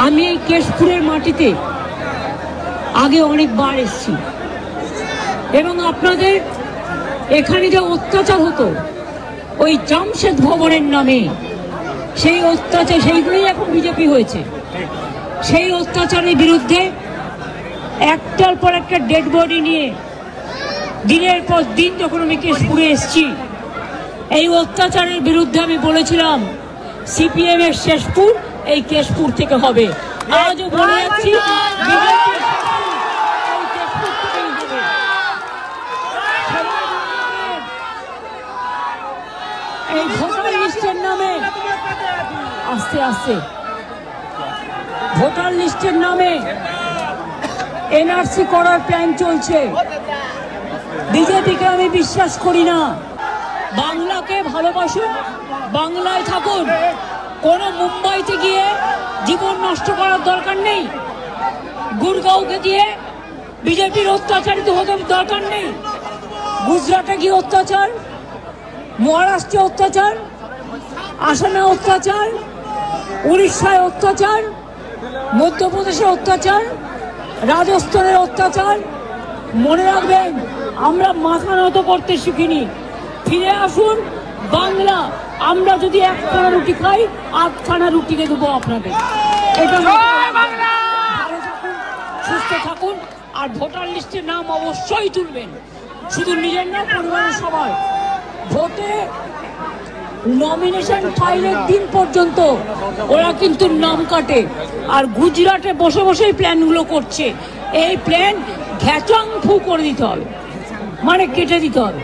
আমি এই কেশপুরের মাটিতে আগে অনেকবার এসেছি এবং আপনাদের এখানে যে অত্যাচার হতো ওই জামশেদ ভবনের নামে, সেই অত্যাচার, সেইগুলোই এখন বিজেপি হয়েছে। সেই অত্যাচারের বিরুদ্ধে একটার পর একটা ডেড বডি নিয়ে দিনের পর দিন যখন আমি কেশপুরে এসেছি, এই অত্যাচারের বিরুদ্ধে আমি বলেছিলাম সিপিএম এর শেষপুর এই কেশপুর থেকে হবে। আজও বলে যাচ্ছি এই ভোটার লিস্টের নামে আস্তে আস্তে ভোটার লিস্টের নামে এনআরসি করার প্ল্যান চলছে। বিজেপিকে আমি বিশ্বাস করি না। বাংলাকে ভালোবাসুন, বাংলায় থাকুন, কোনো মুম্বাইতে গিয়ে জীবন নষ্ট করার দরকার নেই, গুরগাঁওকে গিয়ে বিজেপির অত্যাচারিত হতে দরকার নেই। গুজরাটে গিয়ে অত্যাচার, মহারাষ্ট্রে অত্যাচার, আসামে অত্যাচার, উড়িষ্যায় অত্যাচার, মধ্যপ্রদেশে অত্যাচার, রাজস্থানের অত্যাচার। মনে রাখবেন, আমরা মাথা নত করতে শিখিনি। ফিরে আসুন বাংলা। আমরা যদি একখানা রুটি খাই, আধখানা রুটি দেবো আপনাদের। এটা ভালো থাকুন, সুস্থ থাকুন, আর ভোটার লিস্টের নাম অবশ্যই তুলবেন। শুধু নিজের না, পরিবারের সবাই। ভোটে নমিনেশন ফাইলের দিন পর্যন্ত ওরা কিন্তু নাম কাটে, আর গুজরাটে বসে বসেই প্ল্যানগুলো করছে। এই প্ল্যান ঘ্যাচাং ফু করে দিতে হবে, মানে কেটে দিতে হবে।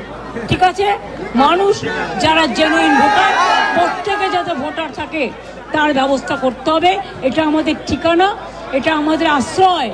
ঠিক আছে, মানুষ যারা জেনুইন ভোটার, প্রত্যেকে যাতে ভোটার থাকে তার ব্যবস্থা করতে হবে। এটা আমাদের ঠিকানা, এটা আমাদের আশ্রয়।